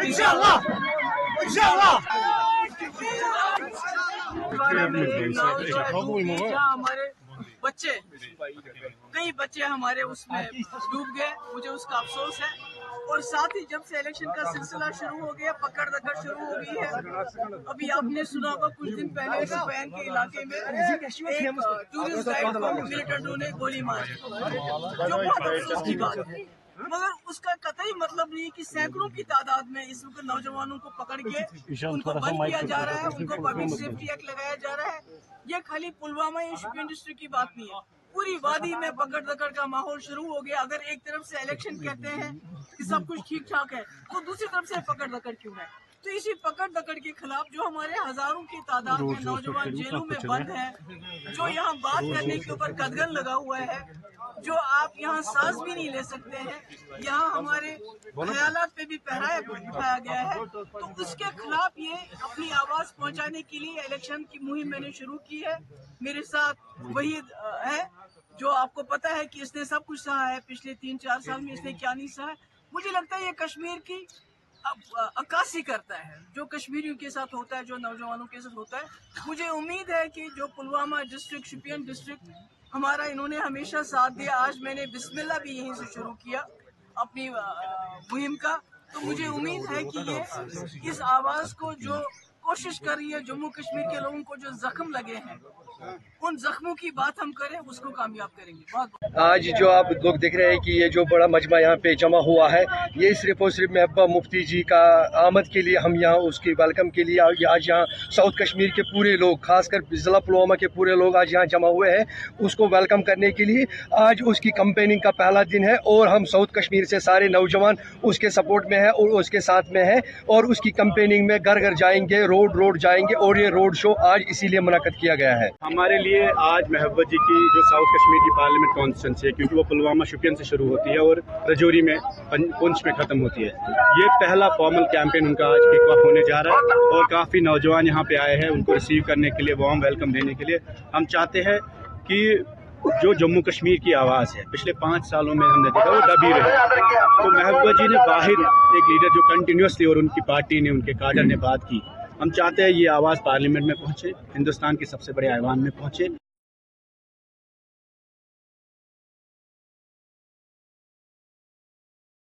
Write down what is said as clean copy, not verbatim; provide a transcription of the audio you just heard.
इंशाअल्लाह इंशाअल्लाह। हमारे बच्चे, कई बच्चे हमारे उसमें डूब गए, मुझे उसका अफसोस है। और साथ ही जब से इलेक्शन का सिलसिला शुरू हो गया, पकड़ दकड़ शुरू हो गई है। अभी आपने सुना होगा कुछ दिन पहले शोपियां के इलाके में एक टूरिस्ट गाइड को मिलिटेंटों ने गोली मारी, जो बहुत अफसोस की बात है। मगर उसका कतई मतलब नहीं कि सैकड़ों की तादाद में इस वक्त नौजवानों को पकड़ के उनको बंद किया जा रहा है, उनको पब्लिक सेफ्टी एक्ट लगाया जा रहा है। ये खाली पुलवामा या शोपियां डिस्ट्रिक्ट की बात नहीं है, पूरी वादी में पकड़ दकड़ का माहौल शुरू हो गया। अगर एक तरफ से इलेक्शन कहते हैं कि सब कुछ ठीक ठाक है, तो दूसरी तरफ से पकड़ दकड़ क्यों है? तो इसी पकड़ दकड़ के खिलाफ जो हमारे हजारों की तादाद में नौजवान जेलों में बंद हैं, जो यहाँ बात करने के ऊपर कदगन लगा हुआ है, जो आप यहाँ सांस भी नहीं ले सकते हैं, यहाँ हमारे ख्यालात पे भी पहरा उठाया गया है, तो उसके खिलाफ ये अपनी आवाज पहुँचाने के लिए इलेक्शन की मुहिम मैंने शुरू की है। मेरे साथ वही है जो आपको पता है कि इसने सब कुछ सहा है, पिछले 3-4 साल में इसने क्या नहीं सहा है। मुझे लगता है ये कश्मीर की अक्कासी करता है, जो कश्मीरियों के साथ होता है, जो नौजवानों के साथ होता है। मुझे उम्मीद है कि जो पुलवामा डिस्ट्रिक्ट, शोपियां डिस्ट्रिक्ट हमारा इन्होंने हमेशा साथ दिया। आज मैंने बिस्मिल्लाह भी यहीं से शुरू किया अपनी मुहिम का, तो मुझे उम्मीद है कि ये इस आवाज को जो कोशिश कर रही है, जम्मू कश्मीर के लोगों को जो जख्म लगे हैं, उन जख्मों की बात हम करें, उसको कामयाब करेंगे। बहुत आज जो आप लोग देख रहे हैं कि ये जो बड़ा मजमा यहाँ पे जमा हुआ है, ये सिर्फ और सिर्फ महबूबा मुफ्ती जी का आमद के लिए हम यहाँ उसकी वेलकम के लिए आज यहाँ साउथ कश्मीर के पूरे लोग, खासकर ज़िला पुलवामा के पूरे लोग आज यहाँ जमा हुए हैं उसको वेलकम करने के लिए। आज उसकी कैंपेनिंग का पहला दिन है और हम साउथ कश्मीर से सारे नौजवान उसके सपोर्ट में हैं और उसके साथ में हैं और उसकी कैंपेनिंग में घर घर जाएंगे, रोड जाएंगे और ये रोड शो आज इसीलिए मुनक्कद किया गया है। हमारे लिए आज महबूबा जी की जो साउथ कश्मीर की पार्लियामेंट कॉन्स्टिट्यूंसी है, क्योंकि वो पुलवामा शोपियां से शुरू होती है और रजौरी में पुंछ में ख़त्म होती है, ये पहला फॉर्मल कैंपेन उनका आज किक ऑफ होने जा रहा है और काफ़ी नौजवान यहाँ पे आए हैं उनको रिसीव करने के लिए, वार्म वेलकम देने के लिए। हम चाहते हैं कि जो जम्मू कश्मीर की आवाज़ है पिछले 5 सालों में हमने देखा वो दबी रही, तो महबूबा जी ने वाहिद एक लीडर जो कंटिन्यूसली और उनकी पार्टी ने, उनके काडर ने बात की। हम चाहते हैं ये आवाज़ पार्लियामेंट में पहुँचे, हिंदुस्तान के सबसे बड़े ऐवान में पहुँचे।